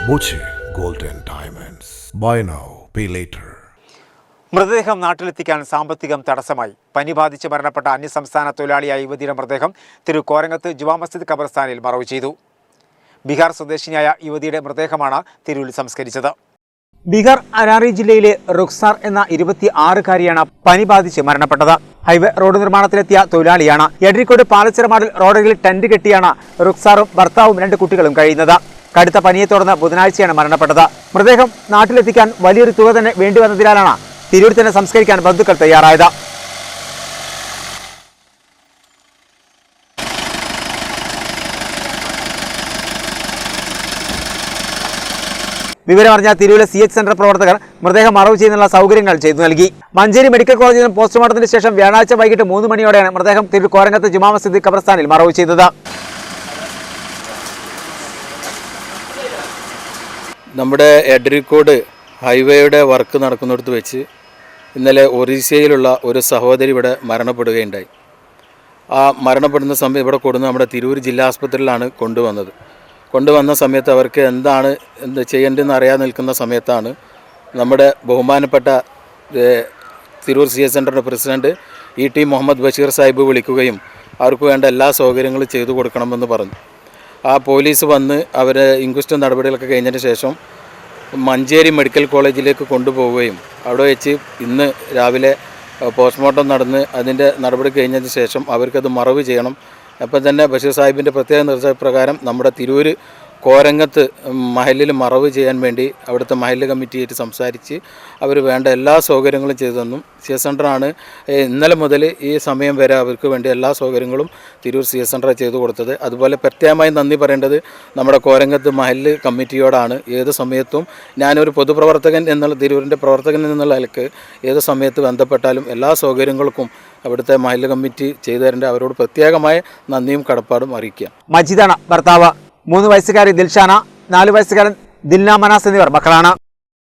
Boche Gold and Diamonds. Buy now, pay later. മൃതദേഹം നാട്ടിലെത്തിക്കാൻ സാമ്പത്തികം തടസ്സമായി. പനി ബാധിച്ച് മരണപ്പെട്ട അന്യസംസ്ഥാന തൊഴിലാളിയായ യുവതിയുടെ മൃതദേഹം കോരങ്ങത്ത് ജുമാ മസ്ജിദ് ഖബർസ്ഥാനിൽ മറവ് ചെയ്തു. ബീഹാർ സ്വദേശിനിയായ യുവതിയുടെ മൃതദേഹമാണ് തിരൂരിൽ സംസ്കരിച്ചത്. ബീഹാർ അരാറി ജില്ലയിലെ റുക്സാർ എന്ന 26-കാരിയാണ് പനി ബാധിച്ച് മരണപ്പെട്ടത്. ഹൈവേ റോഡ് നിർമ്മാണത്തിലെത്തിയ തൊഴിലാളിയാണ്. എടരിക്കോട് പാലച്ചിറമാടിൽ റോഡരികിൽ ടെന്റ് കെട്ടിയാണ് റുക്സാറും ഭർത്താവും 2 കുട്ടികളും കഴിയുന്നത്. കടുത്ത പനിയെ തുടർന്ന് ബുധനാഴ്ചയാണ് മരണപ്പെട്ടത്. മൃതദേഹം നാട്ടിലെത്തിക്കാൻ വലിയൊരു തുക തന്നെ വേണ്ടിവന്നതിനാലാണ് തിരൂരിൽ തന്നെ സംസ്കരിക്കാൻ ബന്ധുക്കൾ തയ്യാറായത്. വിവരമറിഞ്ഞ തിരൂരിലെ CH സെന്റർ പ്രവർത്തകർ മൃതദേഹം മറവ് ചെയ്യുന്നതിനുള്ള സൗകര്യങ്ങൾ ചെയ്തു നൽകി. മഞ്ചേരി മെഡിക്കൽ കോളേജിൽ നിന്ന് പോസ്റ്റ്മോർട്ടത്തിന് ശേഷം വ്യാഴാഴ്ച വൈകിട്ട് 3 മണിയോടെയാണ് മൃതദേഹം തിരൂർ കോരങ്ങത്ത് ജുമാ മസ്ജിദ് ഖബർസ്ഥാനിൽ മറവ് ചെയ്തത്. നമ്മുടെ എടരിക്കോട് ഹൈവേയുടെ വർക്ക് നടക്കുന്നിടത്ത് വെച്ച് ഇന്നലെ ഒറീസയിലുള്ള ഒരു സഹോദരി ഇവിടെ മരണപ്പെടുകയുണ്ടായി. ആ മരണപ്പെടുന്ന സമയം ഇവിടെ കൊടുന്ന് നമ്മുടെ തിരൂർ ജില്ലാ ആസ്പത്രിയിലാണ് കൊണ്ടുവന്ന സമയത്ത് അവർക്ക് എന്താണ് ചെയ്യേണ്ടതെന്ന് അറിയാതെ നിൽക്കുന്ന സമയത്താണ് നമ്മുടെ ബഹുമാനപ്പെട്ട തിരൂർ CH സെൻ്ററിൻ്റെ പ്രസിഡൻറ്റ് ET മുഹമ്മദ് ബഷീർ സാഹിബ് വിളിക്കുകയും അവർക്ക് വേണ്ട എല്ലാ സൗകര്യങ്ങളും ചെയ്തു കൊടുക്കണമെന്ന് പറഞ്ഞു. ആ പോലീസ് വന്ന് അവർ ഇൻക്വസ്റ്റ് നടപടികളൊക്കെ കഴിഞ്ഞതിന് ശേഷം മഞ്ചേരി മെഡിക്കൽ കോളേജിലേക്ക് കൊണ്ടുപോവുകയും അവിടെ വെച്ച് ഇന്ന് രാവിലെ പോസ്റ്റ്മോർട്ടം നടന്ന് അതിൻ്റെ നടപടി കഴിഞ്ഞതിന് ശേഷം അവർക്കത് മറവ് ചെയ്യണം. അപ്പം തന്നെ ബഷീർ സാഹിബിൻ്റെ പ്രത്യേക നിർദ്ദേശപ്രകാരം നമ്മുടെ തിരൂർ കോരങ്ങത്ത് മഹലിൽ മറവ് ചെയ്യാൻ വേണ്ടി അവിടുത്തെ മഹല്ല് കമ്മിറ്റിയായിട്ട് സംസാരിച്ച് അവർ വേണ്ട എല്ലാ സൗകര്യങ്ങളും ചെയ്തു തന്നു. CH സെൻ്ററാണ് ഇന്നലെ മുതൽ ഈ സമയം വരെ അവർക്ക് വേണ്ടി എല്ലാ സൗകര്യങ്ങളും തിരൂർ CH സെൻ്റർ ചെയ്തു കൊടുത്തത്. അതുപോലെ പ്രത്യേകമായി നന്ദി പറയേണ്ടത് നമ്മുടെ കോരങ്ങത്ത് മഹല്ല് കമ്മിറ്റിയോടാണ്. ഏത് സമയത്തും ഞാനൊരു പൊതുപ്രവർത്തകൻ എന്നുള്ള തിരൂരിൻ്റെ പ്രവർത്തകൻ എന്നുള്ള നിലക്ക് ഏത് സമയത്ത് ബന്ധപ്പെട്ടാലും എല്ലാ സൗകര്യങ്ങൾക്കും അവിടുത്തെ മഹല്ല് കമ്മിറ്റി ചെയ്തു തരേണ്ട അവരോട് പ്രത്യേകമായ നന്ദിയും കടപ്പാടും അറിയിക്കുക. മജിദാണ് ഭർത്താവ്. 3 വയസ്സുകാരി ദിൽഷാന, 4 വയസ്സുകാരൻ ദിൽന മനാസ് എന്നിവർ മക്കളാണ്.